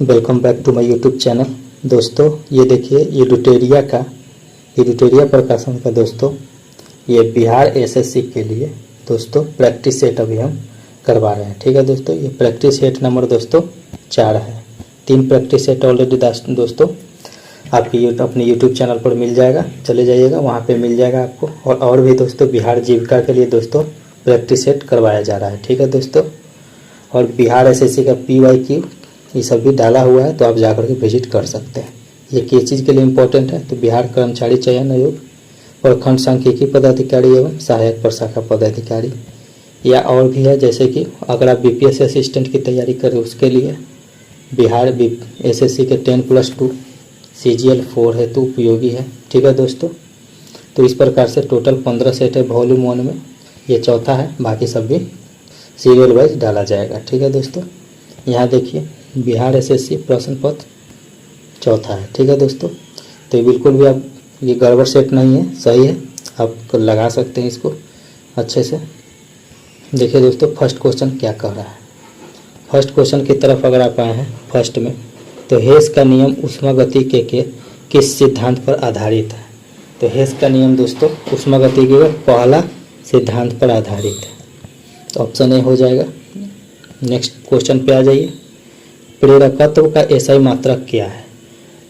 Welcome back to my YouTube channel. दोस्तों ये देखिए ये ड्यूटेरिया प्रकाशन का दोस्तों ये बिहार एसएससी के लिए दोस्तों प्रैक्टिस सेट अभी हम करवा रहे हैं। ठीक है दोस्तों, ये प्रैक्टिस सेट नंबर दोस्तों 4 है। 3 प्रैक्टिस सेट ऑलरेडी दोस्तों आपकी अपने यूट्यूब चैनल पर मिल जाएगा, चले जाइएगा वहाँ पे मिल जाएगा आपको। और भी दोस्तों बिहार जीविका के लिए दोस्तों प्रैक्टिस सेट करवाया जा रहा है। ठीक है दोस्तों, और बिहार एसएससी का PYQ ये सब भी डाला हुआ है, तो आप जाकर के विजिट कर सकते हैं। ये किस चीज़ के लिए इम्पोर्टेंट है तो बिहार कर्मचारी चयन आयोग, प्रखंड सांख्यिकी पदाधिकारी एवं सहायक प्रशाखा पदाधिकारी, या और भी है जैसे कि अगर आप BPSC असिस्टेंट की तैयारी करें उसके लिए बिहार एसएससी के 10+2 CGL 4 है तो उपयोगी है। ठीक है दोस्तों, तो इस प्रकार से टोटल 15 सेट है वॉल्यूम 1 में, ये चौथा है, बाकी सब भी सीरियल वाइज डाला जाएगा। ठीक है दोस्तों, यहाँ देखिए बिहार एसएससी प्रश्न पत्र चौथा है। ठीक है दोस्तों, तो ये बिल्कुल भी आप ये गड़बड़ सेट नहीं है, सही है, आप लगा सकते हैं इसको अच्छे से। देखिए दोस्तों फर्स्ट क्वेश्चन क्या कह रहा है। फर्स्ट क्वेश्चन की तरफ अगर आप आए हैं फर्स्ट में, तो हेस का नियम ऊष्मागति के किस सिद्धांत पर आधारित है। तो हेस का नियम दोस्तों ऊष्मागति के पहला सिद्धांत पर आधारित है, तो ऑप्शन ए हो जाएगा। नेक्स्ट क्वेश्चन पे आ जाइए, प्रेरकत्व का एसआई मात्रक क्या है।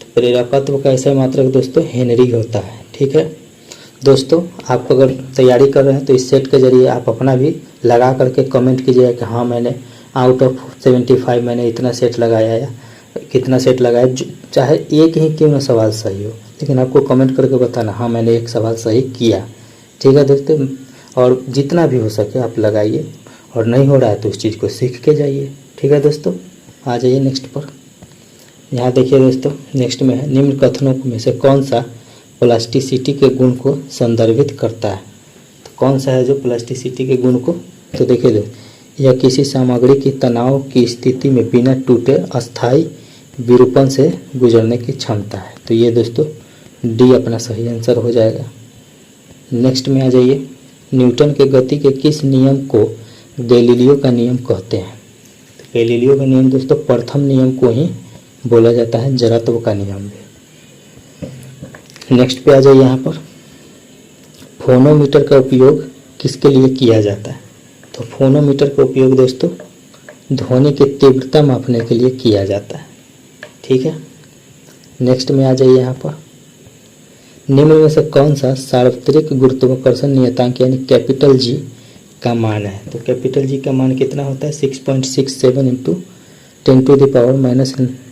तो प्रेरकत्व का एसआई मात्रक दोस्तों हेनरी होता है। ठीक है दोस्तों, आप अगर तैयारी कर रहे हैं तो इस सेट के जरिए आप अपना भी लगा करके कमेंट कीजिएगा कि हाँ मैंने आउट ऑफ 75 मैंने इतना सेट लगाया या कितना सेट लगाया, चाहे एक ही क्यों ना सवाल सही हो, लेकिन आपको कमेंट करके बताना हाँ मैंने एक सवाल सही किया। ठीक है दोस्तों, और जितना भी हो सके आप लगाइए, और नहीं हो रहा है तो उस चीज़ को सीख के जाइए। ठीक है दोस्तों, आ जाइए नेक्स्ट पर। यहाँ देखिए दोस्तों नेक्स्ट में है, निम्न कथनों में से कौन सा प्लास्टिसिटी के गुण को संदर्भित करता है। तो कौन सा है जो प्लास्टिसिटी के गुण को, तो देखिए यह किसी सामग्री की तनाव की स्थिति में बिना टूटे अस्थायी विरूपण से गुजरने की क्षमता है। तो ये दोस्तों डी अपना सही आंसर हो जाएगा। नेक्स्ट में आ जाइए, न्यूटन के गति के किस नियम को गैलीलियो का नियम कहते हैं। तो गैलीलियो का नियम दोस्तों प्रथम नियम को ही बोला जाता है जड़त्व का नियम भी। नेक्स्ट पे आ जाइए, यहाँ पर फोनोमीटर का उपयोग किसके लिए किया जाता है। तो फोनोमीटर का उपयोग दोस्तों ध्वनि की तीव्रता मापने के लिए किया जाता है। ठीक है, नेक्स्ट में आ जाइए, यहाँ पर निम्न में से कौन सा सार्वत्रिक गुरुत्वाकर्षण नियतांक यानी कैपिटल G का मान है। तो कैपिटल G का मान कितना होता है 6.67 ×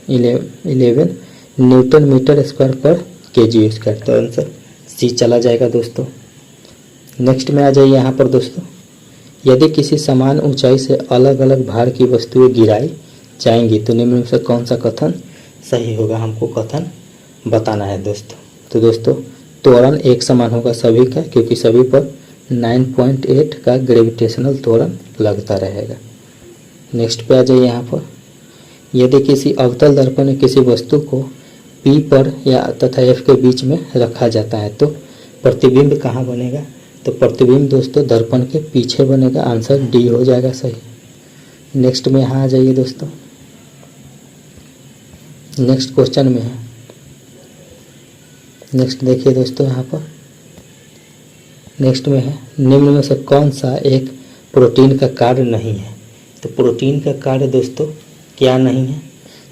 10⁻11 न्यूटन मीटर स्क्वायर पर kg स्क्वायर। तो आंसर सी चला जाएगा दोस्तों। नेक्स्ट में आ जाइए, यहाँ पर दोस्तों यदि किसी समान ऊंचाई से अलग अलग भार की वस्तुएं गिराई जाएंगी तो निम्न में से कौन सा कथन सही होगा, हमको कथन बताना है दोस्तों। तो दोस्तों त्वरण एक समान होगा सभी का, क्योंकि सभी पर 9.8 का ग्रेविटेशनल त्वरण लगता रहेगा। नेक्स्ट पे आ जाइए, यहाँ पर यदि किसी अवतल दर्पण में किसी वस्तु को P पर या तथा F के बीच में रखा जाता है तो प्रतिबिंब कहाँ बनेगा। तो प्रतिबिंब दोस्तों दर्पण के पीछे बनेगा, आंसर डी हो जाएगा सही। नेक्स्ट में यहाँ आ जाइए दोस्तों, नेक्स्ट क्वेश्चन में है, नेक्स्ट देखिए दोस्तों यहाँ पर नेक्स्ट में है, निम्न में से कौन सा एक प्रोटीन का कार्य नहीं है। तो प्रोटीन का कार्य दोस्तों क्या नहीं है,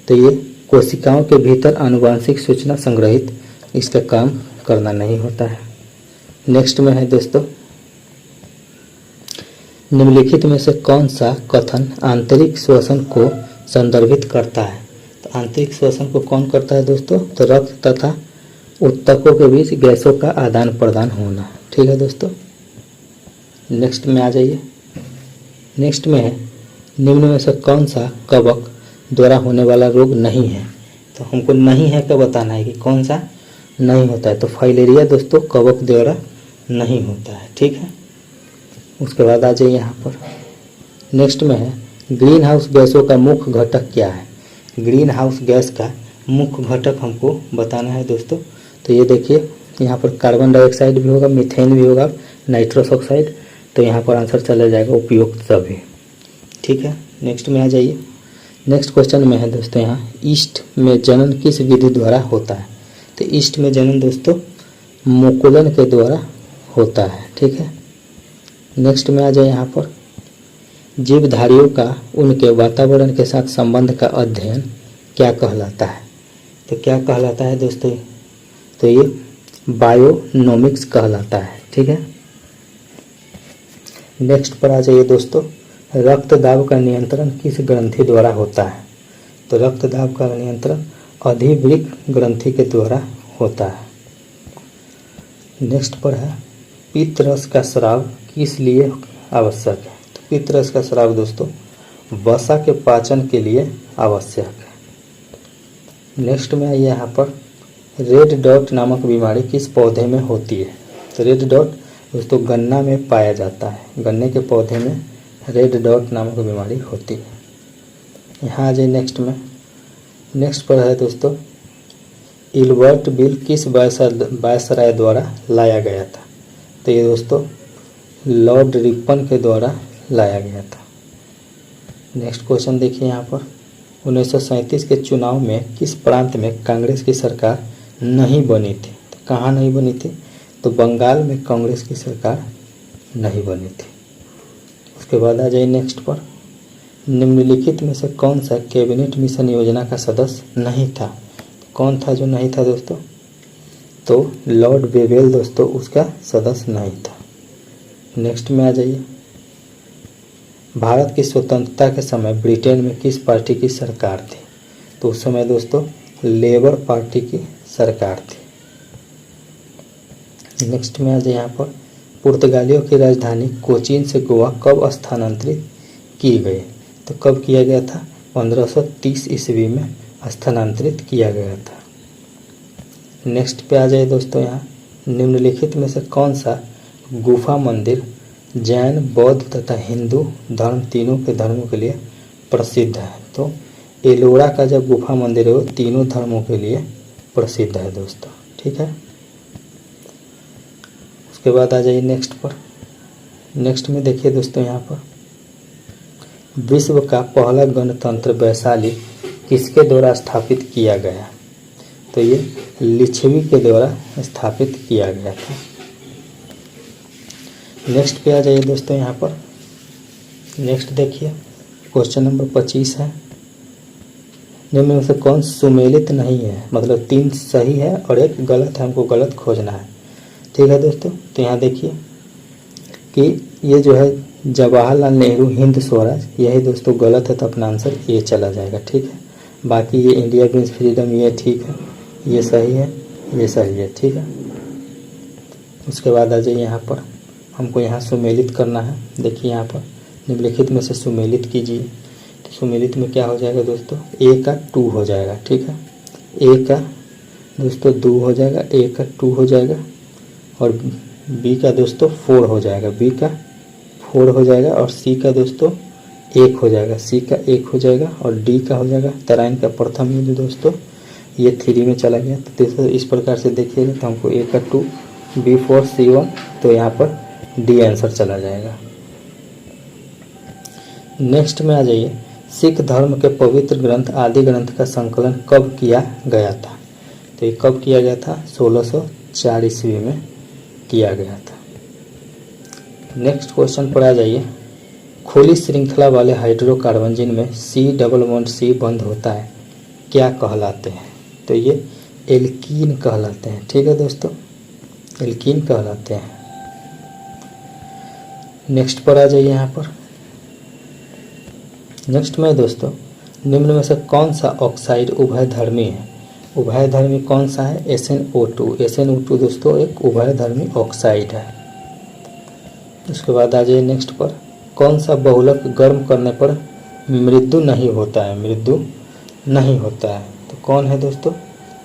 तो ये कोशिकाओं के भीतर आनुवांशिक सूचना संग्रहित इसका काम करना नहीं होता है। नेक्स्ट में है दोस्तों, निम्नलिखित में से कौन सा कथन आंतरिक श्वसन को संदर्भित करता है। तो आंतरिक श्वसन को कौन करता है दोस्तों, तो रक्त तथा उत्तकों के बीच गैसों का आदान प्रदान होना। ठीक है दोस्तों, नेक्स्ट में आ जाइए, नेक्स्ट में है, निम्न में से कौन सा कवक द्वारा होने वाला रोग नहीं है। तो हमको नहीं है का बताना है कि कौन सा नहीं होता है। तो फाइलेरिया दोस्तों कवक द्वारा नहीं होता है। ठीक है, उसके बाद आ जाइए यहाँ पर, नेक्स्ट में है, ग्रीन हाउस गैसों का मुख्य घटक क्या है। ग्रीन हाउस गैस का मुख्य घटक हमको बताना है दोस्तों। तो ये देखिए यहाँ पर कार्बन डाइऑक्साइड भी होगा, मीथेन भी होगा, नाइट्रस ऑक्साइड। तो यहाँ पर आंसर चला जाएगा उपयुक्त सभी। ठीक है, नेक्स्ट में आ जाइए, नेक्स्ट क्वेश्चन में है दोस्तों यहाँ ईस्ट में जनन किस विधि द्वारा होता है। तो ईस्ट में जनन दोस्तों मुकुलन के द्वारा होता है, ठीक है। नेक्स्ट में आ जाए यहाँ पर जीवधारियों का उनके वातावरण के साथ संबंध का अध्ययन क्या कहलाता है। तो क्या कहलाता है दोस्तों, तो ये बायोनोमिक्स कहलाता है, ठीक है। नेक्स्ट पर आ जाइए दोस्तों रक्त दाब का नियंत्रण किस ग्रंथि द्वारा होता है। तो रक्त दाब का नियंत्रण अधिवृक्क ग्रंथि के द्वारा होता है। नेक्स्ट पर है पित्त रस का स्राव किस लिए आवश्यक है। तो पित्त रस का स्राव दोस्तों वसा के पाचन के लिए आवश्यक है। नेक्स्ट में आइए यहाँ पर रेड डॉट नामक बीमारी किस पौधे में होती है। तो रेड डॉट दोस्तों गन्ना में पाया जाता है, गन्ने के पौधे में रेड डॉट नामक बीमारी होती है। यहाँ आ जाए नेक्स्ट में। नेक्स्ट पर है दोस्तों इल्बर्ट बिल किस वायसराय द्वारा लाया गया था। तो ये दोस्तों लॉर्ड रिपन के द्वारा लाया गया था। नेक्स्ट क्वेश्चन देखिए यहाँ पर 1937 के चुनाव में किस प्रांत में कांग्रेस की सरकार नहीं बनी थी। तो कहाँ नहीं बनी थी, तो बंगाल में कांग्रेस की सरकार नहीं बनी थी। उसके बाद आ जाइए नेक्स्ट पर निम्नलिखित में से कौन सा कैबिनेट मिशन योजना का सदस्य नहीं था। कौन था जो नहीं था दोस्तों, तो लॉर्ड वेवेल दोस्तों उसका सदस्य नहीं था। नेक्स्ट में आ जाइए भारत की स्वतंत्रता के समय ब्रिटेन में किस पार्टी की सरकार थी। तो उस समय दोस्तों लेबर पार्टी की सरकार थी। नेक्स्ट में आ जाए यहाँ पर पुर्तगालियों की राजधानी कोचीन से गोवा कब स्थानांतरित की गई। तो कब किया गया था, 1530 ईस्वी में स्थानांतरित किया गया था। नेक्स्ट पे आ जाए दोस्तों यहाँ निम्नलिखित में से कौन सा गुफा मंदिर जैन बौद्ध तथा हिंदू धर्म तीनों के धर्मों के लिए प्रसिद्ध है। तो एलोरा का जब गुफा मंदिर है वो तीनों धर्मों के लिए प्रसिद्ध है दोस्तों, ठीक है। उसके बाद आ जाइए नेक्स्ट पर। नेक्स्ट में देखिए दोस्तों यहाँ पर विश्व का पहला गणतंत्र वैशाली किसके द्वारा स्थापित किया गया। तो ये लिच्छवी के द्वारा स्थापित किया गया था। नेक्स्ट पे आ जाइए दोस्तों यहाँ पर। नेक्स्ट देखिए क्वेश्चन नंबर 25 है निम्न में से कौन सुमेलित नहीं है, मतलब 3 सही है और 1 गलत है, हमको गलत खोजना है, ठीक है दोस्तों। तो यहाँ देखिए कि ये जो है जवाहरलाल नेहरू हिंद स्वराज, यही दोस्तों गलत है, तो अपना आंसर ये चला जाएगा, ठीक है। बाकी ये इंडिया मीन्स फ्रीडम ये ठीक है, ये सही है, ये सही है, ठीक है। उसके बाद आ जाइए यहाँ पर हमको यहाँ सुमेलित करना है। देखिए यहाँ पर निम्नलिखित में से सुमेलित कीजिए। तो सुमेलित में क्या हो जाएगा दोस्तों, ए का 2 हो जाएगा, ठीक है। ए का दोस्तों 2 हो जाएगा, ए का 2 हो जाएगा और बी का दोस्तों 4 हो जाएगा, बी का 4 हो जाएगा और सी का दोस्तों 1 हो जाएगा, सी का 1 हो जाएगा और डी का हो जाएगा तराइन का प्रथम युग्म दोस्तों ये 3 में चला गया। तो दोस्तों इस प्रकार से देखिएगा तो हमको ए का 2 बी 4 सी 1, तो यहाँ पर डी आंसर चला जाएगा। नेक्स्ट में आ जाइए सिख धर्म के पवित्र ग्रंथ आदि ग्रंथ का संकलन कब किया गया था। तो ये कब किया गया था, 1604 ईस्वी में किया गया था। नेक्स्ट क्वेश्चन पर आ जाइए खुली श्रृंखला वाले हाइड्रोकार्बन जिनमें C बंध होता है क्या कहलाते हैं। तो ये एल्कीन कहलाते हैं, ठीक है दोस्तों, एल्कीन कहलाते हैं। नेक्स्ट पर आ जाइए यहाँ पर। नेक्स्ट में दोस्तों निम्न में से कौन सा ऑक्साइड उभयधर्मी है। उभयधर्मी कौन सा है, SnO2। SnO2 दोस्तों एक उभयधर्मी ऑक्साइड है। उसके बाद आ जाइए नेक्स्ट पर कौन सा बहुलक गर्म करने पर मृदु नहीं होता है, मृदु नहीं होता है। तो कौन है दोस्तों,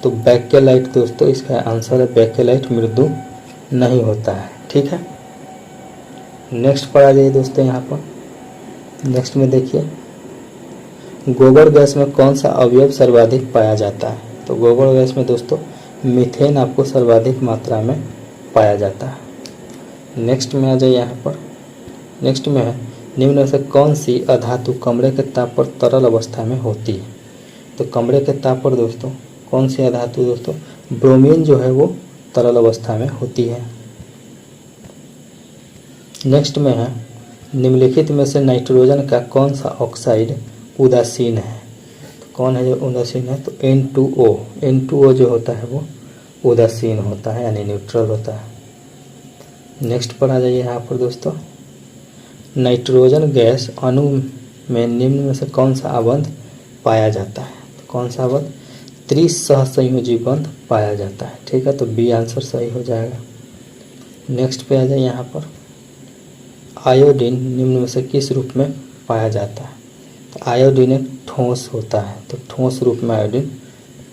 तो बैकेलाइट दोस्तों इसका आंसर है बैकेलाइट मृदु नहीं होता है, ठीक है। नेक्स्ट पर आ जाइए दोस्तों यहाँ पर। नेक्स्ट में देखिए गोबर गैस में कौन सा अवयव सर्वाधिक पाया जाता है। तो गोबर गैस में दोस्तों मीथेन आपको सर्वाधिक मात्रा में पाया जाता है। नेक्स्ट में आ जाइए यहाँ पर। नेक्स्ट में है निम्न में से कौन सी अधातु कमरे के ताप पर तरल अवस्था में होती है? तो कमरे के ताप पर दोस्तों कौन सी अधातु दोस्तों, ब्रोमीन जो है वो तरल अवस्था में होती है। नेक्स्ट में है, निम्नलिखित में से नाइट्रोजन का कौन सा ऑक्साइड उदासीन है? तो कौन है जो उदासीन है? तो N2O। N2O जो होता है वो उदासीन होता है यानी न्यूट्रल होता है। नेक्स्ट पर आ जाइए यहाँ पर दोस्तों, नाइट्रोजन गैस अणु में निम्न में से कौन सा आबंध पाया जाता है? तो कौन सा आबंध? त्रिसहसंयोजी बंध पाया जाता है। ठीक है, तो बी आंसर सही हो जाएगा। नेक्स्ट पे आ जाए यहाँ पर, आयोडीन निम्न में से किस रूप में पाया जाता है? तो आयोडीन एक ठोस होता है, तो ठोस रूप में आयोडीन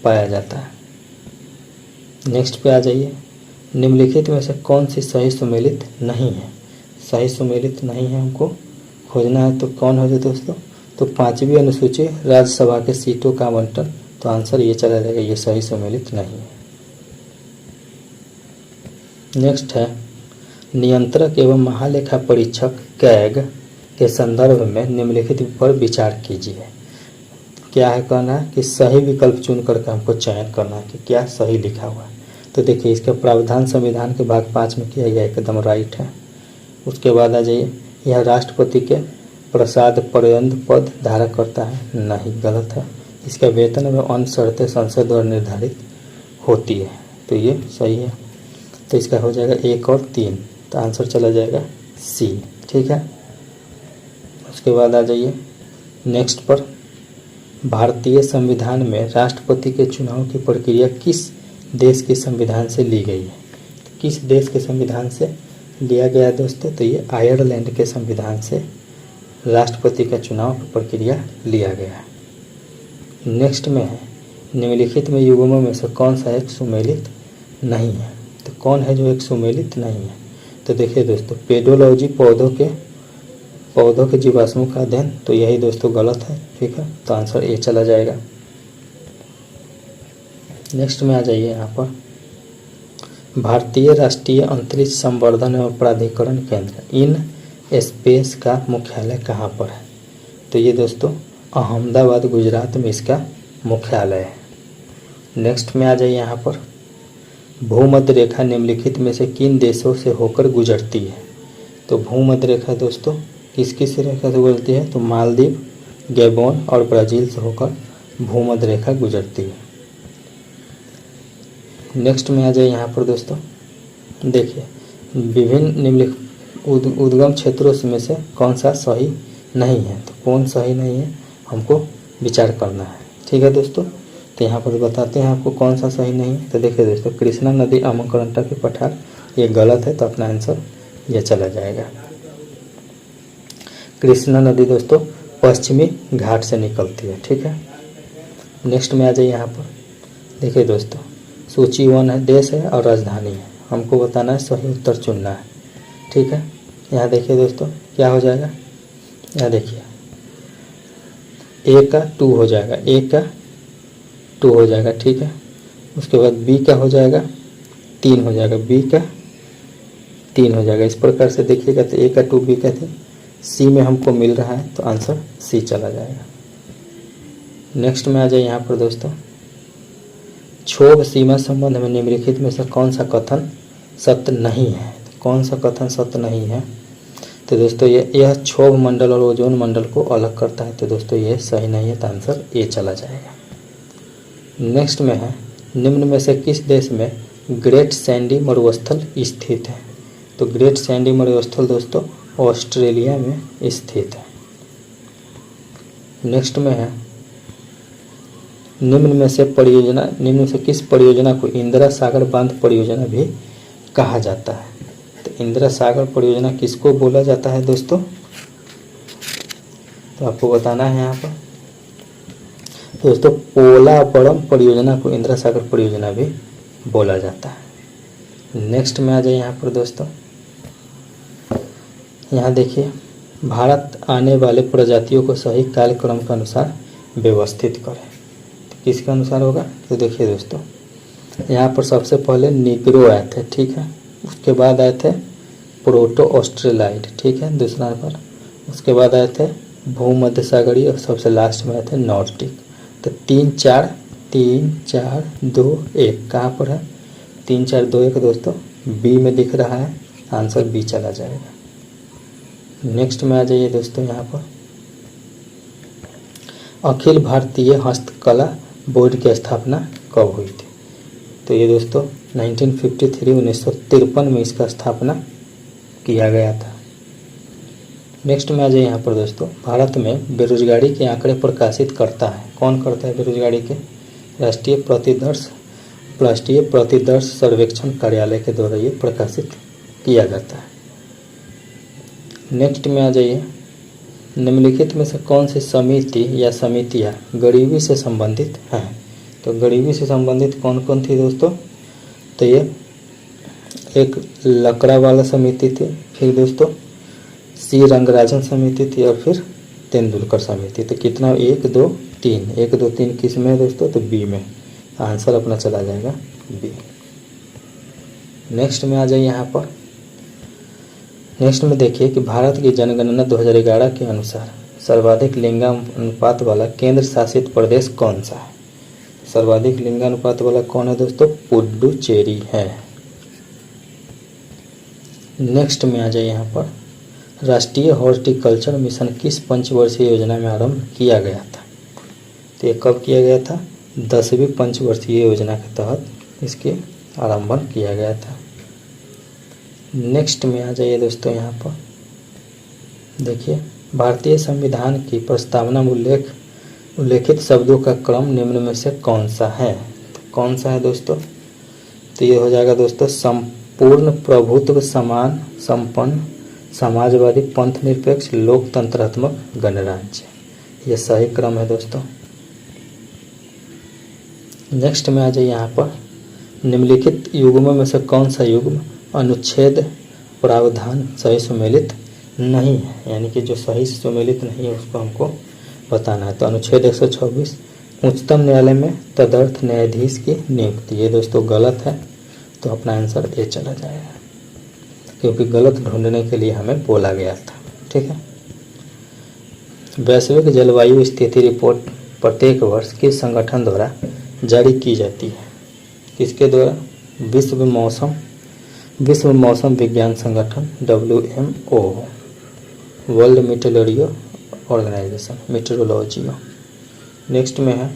पाया जाता है। नेक्स्ट पे आ जाइए, निम्नलिखित में से कौन सी सही सुमेलित नहीं है? सही सुमेलित नहीं है हमको खोजना है, तो कौन हो जाए दोस्तों? तो 5वीं अनुसूची राज्यसभा के सीटों का आवंटन, तो आंसर ये चला जाएगा, ये सही सुमेलित नहीं है। नेक्स्ट है, नियंत्रक एवं महालेखा परीक्षक कैग के संदर्भ में निम्नलिखित पर विचार कीजिए। क्या है कहना है कि सही विकल्प चुन करके हमको चयन करना है कि क्या सही लिखा हुआ है। तो देखिए, इसका प्रावधान संविधान के भाग 5 में किया गया, एकदम राइट है। उसके बाद आ जाइए, यह राष्ट्रपति के प्रसाद पर्यंत पद धारक करता है, नहीं, गलत है। इसका वेतन एवं अन्य शर्तें संसद द्वारा निर्धारित होती है, तो ये सही है। तो इसका हो जाएगा 1 और 3, तो आंसर चला जाएगा सी। ठीक है, उसके बाद आ जाइए नेक्स्ट पर, भारतीय संविधान में राष्ट्रपति के चुनाव की प्रक्रिया किस देश के संविधान से ली गई है? तो किस देश के संविधान से लिया गया है दोस्तों? तो ये आयरलैंड के संविधान से राष्ट्रपति का चुनाव की प्रक्रिया लिया गया है। नेक्स्ट में है, निम्नलिखित में युग्मों में से कौन सा एक सुमेलित नहीं है? तो कौन है जो एक सुमेलित नहीं है? तो देखिए दोस्तों, पेडोलॉजी पौधों के जीवाश्मों का अध्ययन, तो यही दोस्तों गलत है। ठीक है, तो आंसर ए चला जाएगा। नेक्स्ट में आ जाइए यहाँ पर, भारतीय राष्ट्रीय अंतरिक्ष संवर्धन एवं प्राधिकरण केंद्र इन स्पेस का मुख्यालय कहाँ पर है? तो ये दोस्तों अहमदाबाद गुजरात में इसका मुख्यालय है। नेक्स्ट में आ जाइए यहाँ पर, भूमध्य रेखा निम्नलिखित में से किन देशों से होकर गुजरती है? तो भूमध्य रेखा दोस्तों किस किस रेखा से गुजरती है? तो मालदीव, गैबोन और ब्राज़ील से होकर भूमध्य रेखा गुजरती है। नेक्स्ट में आ जाए यहाँ पर दोस्तों, देखिए विभिन्न निम्नलिखित उद्गम क्षेत्रों में से कौन सा सही नहीं है? तो कौन सही नहीं है हमको विचार करना है। ठीक है दोस्तों, तो यहाँ पर बताते हैं आपको कौन सा सही नहीं है। तो देखिए दोस्तों, कृष्णा नदी अमरकंटक के पठार, ये गलत है, तो अपना आंसर ये चला जाएगा। कृष्णा नदी दोस्तों पश्चिमी घाट से निकलती है। ठीक है, नेक्स्ट में आ जाइए यहाँ पर, देखिए दोस्तों सूची 1 है, देश है और राजधानी है, हमको बताना है, सही उत्तर चुनना है। ठीक है, यहाँ देखिए दोस्तों क्या हो जाएगा, यहाँ देखिए ए का 2 हो जाएगा, ए का 2 हो जाएगा। ठीक है, उसके बाद बी का हो जाएगा 3 हो जाएगा, बी का 3 हो जाएगा। इस प्रकार से देखिएगा तो ए का 2 बी का 3, सी में हमको मिल रहा है, तो आंसर सी चला जाएगा। नेक्स्ट में आ जाए यहाँ पर दोस्तों, क्षोभ सीमा संबंध में निम्नलिखित में से कौन सा कथन सत्य नहीं है? तो कौन सा कथन सत्य नहीं है? तो दोस्तों यह क्षोभ मंडल और ओजोन मंडल को अलग करता है, तो दोस्तों यह सही नहीं है, तो आंसर ए चला जाएगा। नेक्स्ट में है, निम्न में से किस देश में ग्रेट सैंडी मरुस्थल स्थित है? तो ग्रेट सैंडी मरुस्थल दोस्तों ऑस्ट्रेलिया में स्थित है। नेक्स्ट में है, निम्न में से किस परियोजना को इंदिरा सागर बांध परियोजना भी कहा जाता है? तो इंदिरा सागर परियोजना किसको बोला जाता है दोस्तों? तो आपको बताना है यहाँ पर दोस्तों, पोलावरम परियोजना को इंदिरा सागर परियोजना भी बोला जाता है। नेक्स्ट में आ जाए यहाँ पर दोस्तों, यहाँ देखिए भारत आने वाले प्रजातियों को सही कार्यक्रम के अनुसार व्यवस्थित करें, तो किसके अनुसार होगा? तो देखिए दोस्तों, यहाँ पर सबसे पहले निग्रो आए थे। ठीक है, उसके बाद आए थे प्रोटो ऑस्ट्रेलाइड। ठीक है, दूसरा पर उसके बाद आए थे भूमध्य सागरीय और सबसे लास्ट में आए थे नॉर्डिक। तो 3 4 2 1 कहाँ पर है? 3 4 2 1 दोस्तों बी में दिख रहा है, आंसर बी चला जाएगा। नेक्स्ट में आ जाइए दोस्तों, यहाँ पर अखिल भारतीय हस्तकला बोर्ड की स्थापना कब हुई थी? तो ये दोस्तों 1953 में इसका स्थापना किया गया था। नेक्स्ट में आ जाइए यहाँ पर दोस्तों, भारत में बेरोजगारी के आंकड़े प्रकाशित करता है, कौन करता है बेरोजगारी के? राष्ट्रीय प्रतिदर्श सर्वेक्षण कार्यालय के द्वारा ये प्रकाशित किया जाता है। नेक्स्ट में आ जाइए, निम्नलिखित में से कौन सी समिति या समितियाँ गरीबी से संबंधित हैं? तो गरीबी से संबंधित कौन कौन थी दोस्तों? तो ये एक लकड़ावाला समिति थी, फिर दोस्तों सी रंगराजन समिति थी और फिर तेंदुलकर समिति। तो कितना? 1 2 3 1 2 3 किस में है दोस्तों? तो बी में, आंसर अपना चला जाएगा बी। नेक्स्ट में आ जाइए यहाँ पर, नेक्स्ट में देखिए कि भारत की जनगणना 2011 के अनुसार सर्वाधिक लिंगानुपात वाला केंद्र शासित प्रदेश कौन सा है? सर्वाधिक लिंगानुपात वाला कौन है दोस्तों? पुडुचेरी है। नेक्स्ट में आ जाइए यहाँ पर, राष्ट्रीय हॉर्टिकल्चर मिशन किस पंचवर्षीय योजना में आरंभ किया गया था? तो ये कब किया गया था? 10वीं पंचवर्षीय योजना के तहत इसके आरंभन किया गया था। नेक्स्ट में आ जाइए दोस्तों, यहाँ पर देखिए, भारतीय संविधान की प्रस्तावना में उल्लेखित शब्दों का क्रम निम्न में से कौन सा है? तो कौन सा है दोस्तों? तो ये हो जाएगा दोस्तों, संपूर्ण प्रभुत्व, समान संपन्न, समाजवादी, पंथ निरपेक्ष, लोकतंत्रात्मक, गणराज्य। ये सही क्रम है दोस्तों। नेक्स्ट में आ जाइए यहाँ पर, निम्नलिखित युग्मों में से कौन सा युग्म अनुच्छेद प्रावधान सही सुमेलित नहीं है? यानी कि जो सही सुमेलित नहीं है उसको हमको बताना है। तो अनुच्छेद 126 उच्चतम न्यायालय में तदर्थ न्यायाधीश की नियुक्ति, ये दोस्तों गलत है, तो अपना आंसर ए चला जाएगा, क्योंकि गलत ढूंढने के लिए हमें बोला गया था। ठीक है। वैश्विक जलवायु स्थिति रिपोर्ट प्रत्येक वर्ष किस संगठन द्वारा जारी की जाती है? किसके द्वारा? विश्व मौसम विज्ञान संगठन WMO, world meteorology organisation, meteorology. Next में है,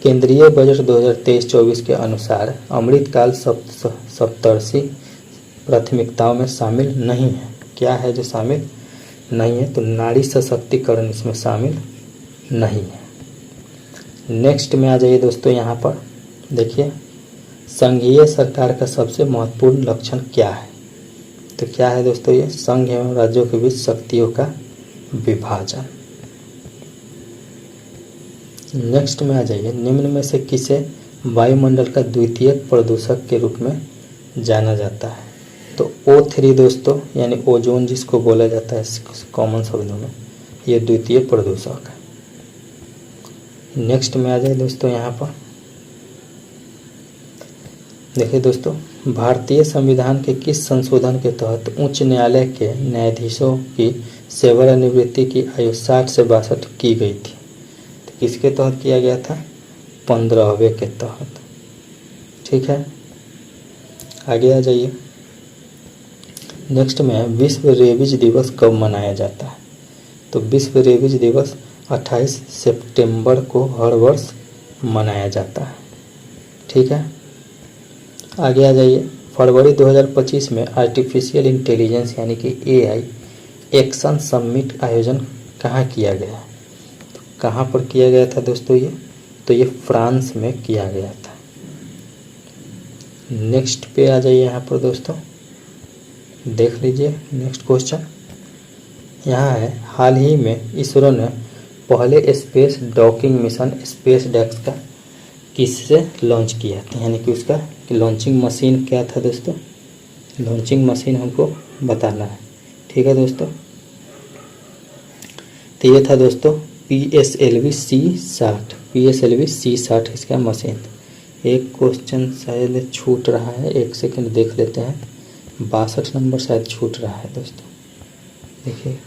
केंद्रीय बजट 2023-24 के अनुसार अमृतकाल सप्तर्षि प्राथमिकताओं में शामिल नहीं है। क्या है जो शामिल नहीं है? तो नारी सशक्तिकरण इसमें शामिल नहीं है। नेक्स्ट में आ जाइए दोस्तों, यहाँ पर देखिए, संघीय सरकार का सबसे महत्वपूर्ण लक्षण क्या है? तो क्या है दोस्तों? ये संघ एवं राज्यों के बीच शक्तियों का विभाजन। नेक्स्ट में आ जाइए, निम्न में से किसे वायुमंडल का द्वितीयक प्रदूषक के रूप में जाना जाता है? तो O3 दोस्तों, यानी ओजोन जिसको बोला जाता है कॉमन शब्दों में, ये द्वितीय प्रदूषक है। नेक्स्ट में आ जाए दोस्तों, यहाँ पर देखिए दोस्तों, भारतीय संविधान के किस संशोधन के तहत उच्च न्यायालय के न्यायाधीशों की सेवानिवृत्ति की आयु 60 से 62 की गई थी? तो किसके तहत किया गया था? 15वें के तहत। ठीक है, आगे आ जाइए। नेक्स्ट में विश्व रेबीज दिवस कब मनाया जाता है? तो विश्व रेबीज दिवस 28 सितंबर को हर वर्ष मनाया जाता है। ठीक है, आगे आ जाइए। फरवरी 2025 में आर्टिफिशियल इंटेलिजेंस यानी कि AI एक्शन समिट आयोजन कहाँ किया गया? तो कहाँ पर किया गया था दोस्तों ये? तो ये फ्रांस में किया गया था। नेक्स्ट पे आ जाइए यहाँ पर दोस्तों, देख लीजिए नेक्स्ट क्वेश्चन यहाँ है, हाल ही में इसरो ने पहले स्पेस डॉकिंग मिशन स्पेस डेक्स का किससे लॉन्च किया था? यानी कि उसका लॉन्चिंग मशीन क्या था दोस्तों? लॉन्चिंग मशीन हमको बताना है। ठीक है दोस्तों, तो ये था दोस्तों PSLV C60 इसका मशीन। एक क्वेश्चन शायद छूट रहा है, एक सेकंड देख लेते हैं। 62 नंबर शायद छूट रहा है दोस्तों, देखिए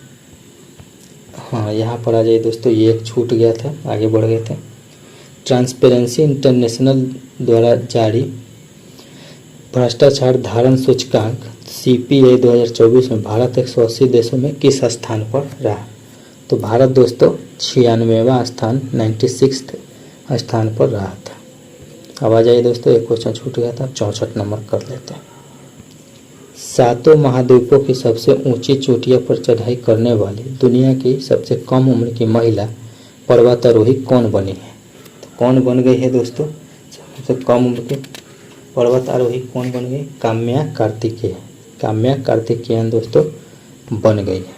हाँ, यहाँ पर आ जाइए दोस्तों, ये एक छूट गया था, आगे बढ़ गए थे। ट्रांसपेरेंसी इंटरनेशनल द्वारा जारी भ्रष्टाचार धारण सूचकांक CPA 2024 में भारत 180 देशों में किस स्थान पर रहा? तो भारत दोस्तों 96वां स्थान 96th स्थान पर रहा था। अब आ जाइए दोस्तों, एक क्वेश्चन छूट गया था, 64 नंबर कर लेते हैं। सातों महाद्वीपों की सबसे ऊंची चोटियों पर चढ़ाई करने वाली दुनिया की सबसे कम उम्र की महिला पर्वतारोही कौन बनी है? तो कौन बन गई है दोस्तों सबसे कम उम्र की पर्वतारोही कौन बन गई? काम्या कार्तिकेयन। काम्या कार्तिकेयन दोस्तों बन गई है।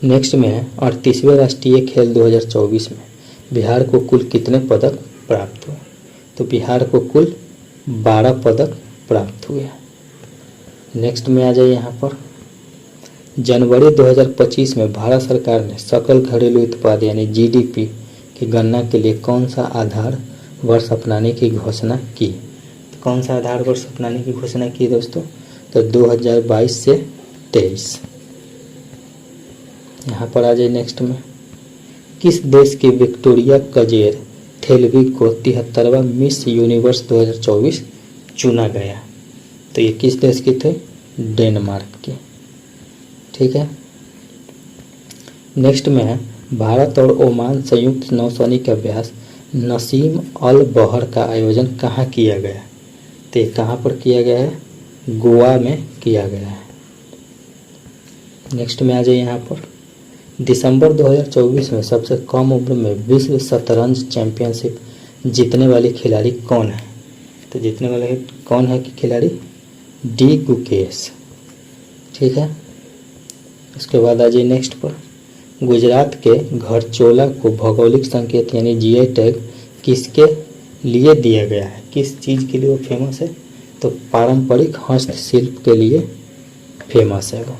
नेक्स्ट में है 38वें राष्ट्रीय खेल 2024 में बिहार को कुल कितने पदक प्राप्त हुए? तो बिहार को कुल 12 पदक प्राप्त हुए। नेक्स्ट में आ जाइए, यहाँ पर जनवरी 2025 में भारत सरकार ने सकल घरेलू उत्पाद यानी GDP की गणना के लिए कौन सा आधार वर्ष अपनाने की घोषणा की? तो कौन सा आधार वर्ष अपनाने की घोषणा की दोस्तों? तो 2022 से 23। यहाँ पर आ जाइए नेक्स्ट में, किस देश की विक्टोरिया कजेर थेल्वी को 73वां मिस यूनिवर्स 2024 चुना गया? तो ये किस देश की थे? डेनमार्क की। ठीक है। नेक्स्ट में है भारत और ओमान संयुक्त नौसैनिक अभ्यास नसीम अल बहर का आयोजन कहाँ किया गया? तो ये कहाँ पर किया गया है? गोवा में किया गया है। नेक्स्ट में आ जाइए, यहाँ पर दिसंबर 2024 में सबसे कम उम्र में विश्व शतरंज चैंपियनशिप जीतने वाली खिलाड़ी कौन है? तो जीतने वाले कौन है कि खिलाड़ी? डी गुकेश। ठीक है। उसके बाद आ जाइए नेक्स्ट पर, गुजरात के घरचोला को भौगोलिक संकेत यानी GI टैग किसके लिए दिया गया है? किस चीज़ के लिए वो फेमस है? तो पारंपरिक हस्तशिल्प के लिए फेमस है वो।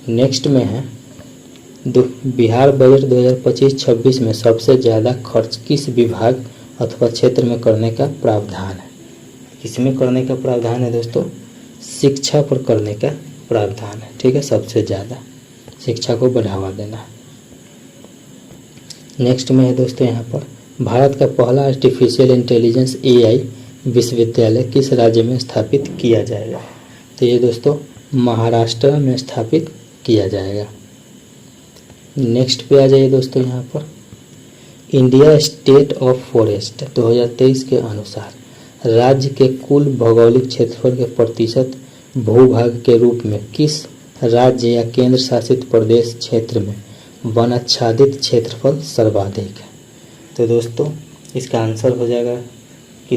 नेक्स्ट में है बिहार बजट 2025-26 में सबसे ज़्यादा खर्च किस विभाग अथवा क्षेत्र में करने का प्रावधान है? किसमें करने का प्रावधान है दोस्तों? शिक्षा पर करने का प्रावधान है। ठीक है, सबसे ज़्यादा शिक्षा को बढ़ावा देना। नेक्स्ट में है दोस्तों, यहाँ पर भारत का पहला आर्टिफिशियल इंटेलिजेंस AI विश्वविद्यालय किस राज्य में स्थापित किया जाएगा? तो ये दोस्तों महाराष्ट्र में स्थापित किया जाएगा। नेक्स्ट पे आ जाइए दोस्तों, यहाँ पर इंडिया स्टेट ऑफ फॉरेस्ट 2023 के अनुसार राज्य के कुल भौगोलिक क्षेत्रफल के प्रतिशत भूभाग के रूप में किस राज्य या केंद्र शासित प्रदेश क्षेत्र में वनाच्छादित क्षेत्रफल सर्वाधिक है? तो दोस्तों इसका आंसर हो जाएगा कि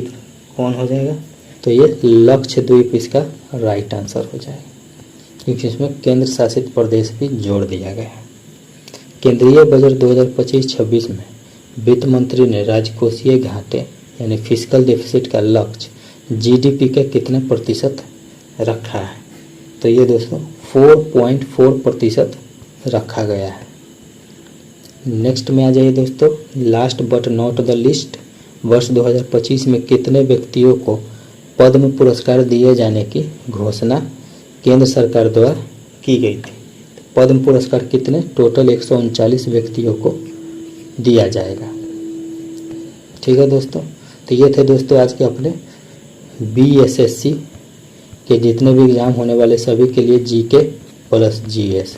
कौन हो जाएगा? तो ये लक्षद्वीप इसका राइट आंसर हो जाएगा, क्योंकि इसमें केंद्र शासित प्रदेश भी जोड़ दिया गया है। केंद्रीय बजट 2025-26 में वित्त मंत्री ने राजकोषीय घाटे यानी फिस्कल डेफिसिट का लक्ष्य GDP के कितने प्रतिशत रखा है? तो ये दोस्तों 4.4% रखा गया है। नेक्स्ट में आ जाइए दोस्तों, last but not the list, वर्ष 2025 में कितने व्यक्तियों को पद्म पुरस्कार दिए जाने की घोषणा केंद्र सरकार द्वारा की गई थी? पद्म पुरस्कार कितने? टोटल 139 व्यक्तियों को दिया जाएगा। ठीक है दोस्तों, तो ये थे दोस्तों आज के अपने BSSC के जितने भी एग्ज़ाम होने वाले सभी के लिए GK प्लस GS।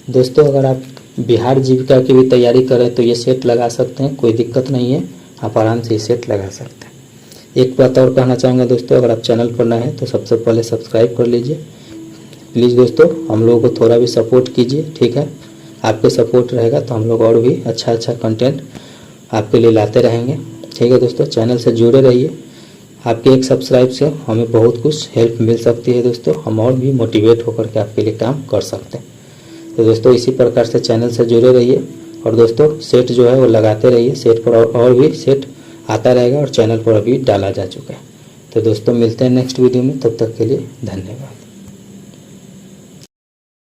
दोस्तों अगर आप बिहार जीविका की भी तैयारी करें तो ये सेट लगा सकते हैं, कोई दिक्कत नहीं है, आप आराम से ये सेट लगा सकते हैं। एक बात और कहना चाहूँगा दोस्तों, अगर आप चैनल पर नए हैं तो सबसे पहले सब्सक्राइब कर लीजिए प्लीज़ दोस्तों, हम लोगों को थोड़ा भी सपोर्ट कीजिए। ठीक है, आपके सपोर्ट रहेगा तो हम लोग और भी अच्छा कंटेंट आपके लिए लाते रहेंगे। ठीक है दोस्तों, चैनल से जुड़े रहिए, आपके एक सब्सक्राइब से हमें बहुत कुछ हेल्प मिल सकती है दोस्तों, हम और भी मोटिवेट होकर के आपके लिए काम कर सकते हैं। तो दोस्तों इसी प्रकार से चैनल से जुड़े रहिए और दोस्तों सेट जो है वो लगाते रहिए, सेट पर और भी सेट आता रहेगा और चैनल पर अभी डाला जा चुका है। तो दोस्तों मिलते हैं नेक्स्ट वीडियो में, तब तक के लिए धन्यवाद।